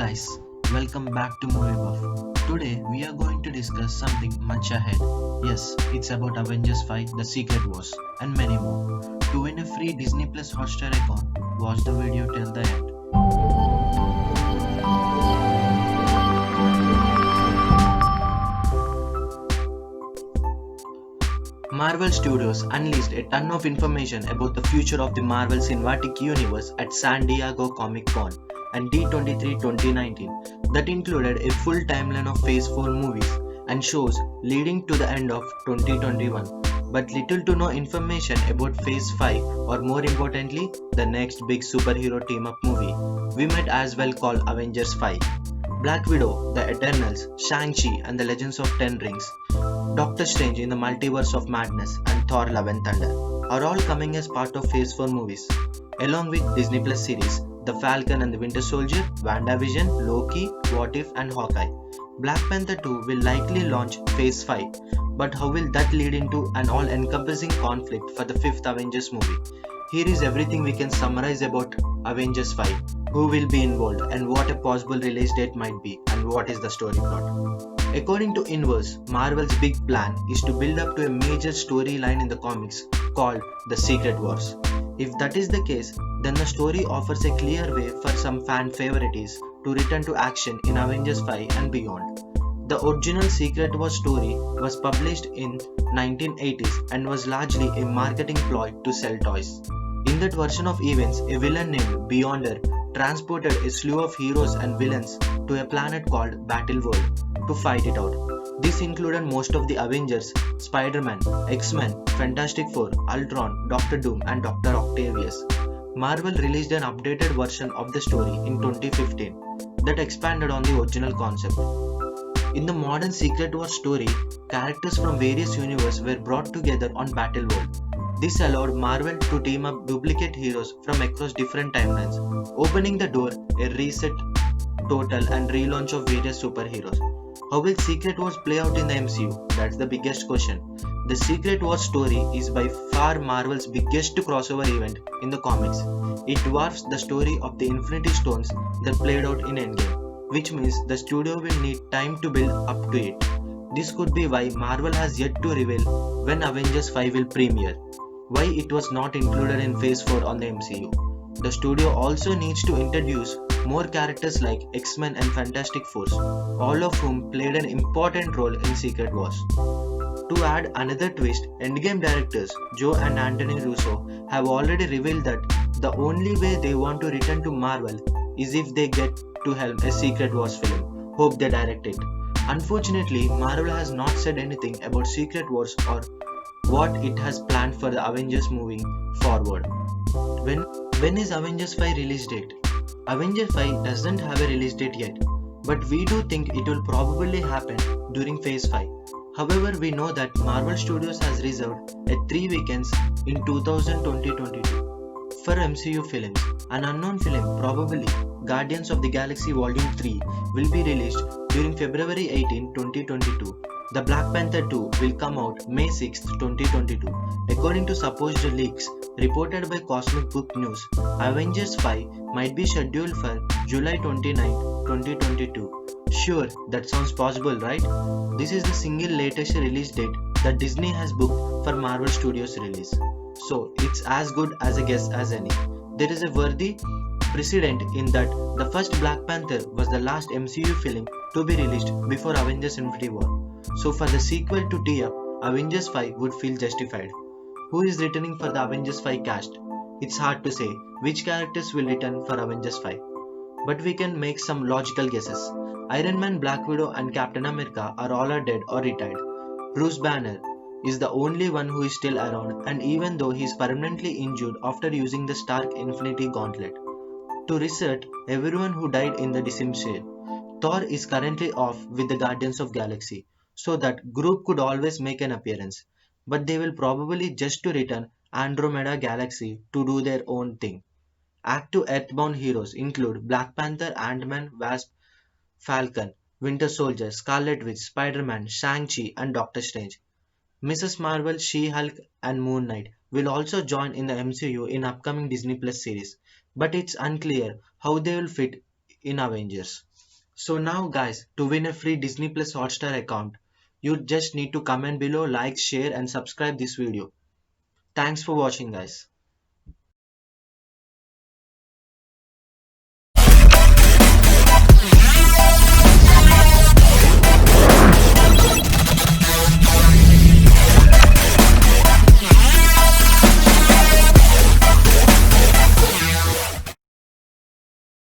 guys, welcome back to Movie Buff. Today we are going to discuss something much ahead. Yes, it's about Avengers 5, The Secret Wars, and many more. To win a free Disney Plus Hotstar account, watch the video till the end. Marvel Studios unleashed a ton of information about the future of the Marvel Cinematic Universe at San Diego Comic Con and D23 2019 that included a full timeline of Phase 4 movies and shows leading to the end of 2021, but little to no information about Phase 5 or more importantly, the next big superhero team-up movie we might as well call Avengers 5. Black Widow, The Eternals, Shang-Chi and the Legends of Ten Rings, Doctor Strange in the Multiverse of Madness and Thor Love and Thunder are all coming as part of Phase 4 movies, along with Disney Plus series The Falcon and the Winter Soldier, WandaVision, Loki, What If and Hawkeye. Black Panther 2 will likely launch Phase 5, but how will that lead into an all-encompassing conflict for the 5th Avengers movie? Here is everything we can summarize about Avengers 5, who will be involved and what a possible release date might be and what is the story plot. According to Inverse, Marvel's big plan is to build up to a major storyline in the comics called The Secret Wars. If that is the case, then the story offers a clear way for some fan favorites to return to action in Avengers 5 and beyond. The original Secret Wars story was published in 1980s and was largely a marketing ploy to sell toys. In that version of events, a villain named Beyonder transported a slew of heroes and villains to a planet called Battleworld to fight it out. This included most of the Avengers, Spider-Man, X-Men, Fantastic Four, Ultron, Doctor Doom and Dr. Octavius. Marvel released an updated version of the story in 2015 that expanded on the original concept. In the modern Secret Wars story, characters from various universes were brought together on Battleworld. This allowed Marvel to team up duplicate heroes from across different timelines, opening the door a reset, total and relaunch of various superheroes. How will Secret Wars play out in the MCU? That's the biggest question. The Secret Wars story is by far Marvel's biggest crossover event in the comics. It dwarfs the story of the Infinity Stones that played out in Endgame, which means the studio will need time to build up to it. This could be why Marvel has yet to reveal when Avengers 5 will premiere, why it was not included in Phase 4 on the MCU. The studio also needs to introduce more characters like X-Men and Fantastic Four, all of whom played an important role in Secret Wars. To add another twist, Endgame directors Joe and Anthony Russo have already revealed that the only way they want to return to Marvel is if they get to helm a Secret Wars film. Hope they direct it. Unfortunately, Marvel has not said anything about Secret Wars or what it has planned for the Avengers moving forward. When is Avengers 5 release date? Avengers 5 doesn't have a release date yet, but we do think it will probably happen during Phase 5. However, we know that Marvel Studios has reserved a 3 weekends in 2020-22 for MCU films. An unknown film, probably Guardians of the Galaxy Volume 3, will be released during February 18, 2022. The Black Panther 2 will come out May 6, 2022. According to supposed leaks reported by Cosmic Book News, Avengers 5 might be scheduled for July 29, 2022. Sure, that sounds possible, right? This is the single latest release date that Disney has booked for Marvel Studios release. So, it's as good as a guess as any. There is a worthy precedent in that the first Black Panther was the last MCU film to be released before Avengers Infinity War. So for the sequel to tee up, Avengers 5 would feel justified. Who is returning for the Avengers 5 cast? It's hard to say which characters will return for Avengers 5. But we can make some logical guesses. Iron Man, Black Widow and Captain America are all dead or retired. Bruce Banner is the only one who is still around, and even though he is permanently injured after using the Stark Infinity Gauntlet to reset everyone who died in the Decimation, Thor is currently off with the Guardians of Galaxy, so that group could always make an appearance, but they will probably just to return Andromeda Galaxy to do their own thing. Active Earthbound heroes include Black Panther, Ant-Man, Wasp, Falcon, Winter Soldier, Scarlet Witch, Spider-Man, Shang-Chi and Doctor Strange. Mrs. Marvel, She-Hulk and Moon Knight will also join in the MCU in upcoming Disney Plus series, but it's unclear how they will fit in Avengers. So now guys, to win a free Disney Plus Hotstar account, you just need to comment below, like, share and subscribe this video. Thanks for watching guys.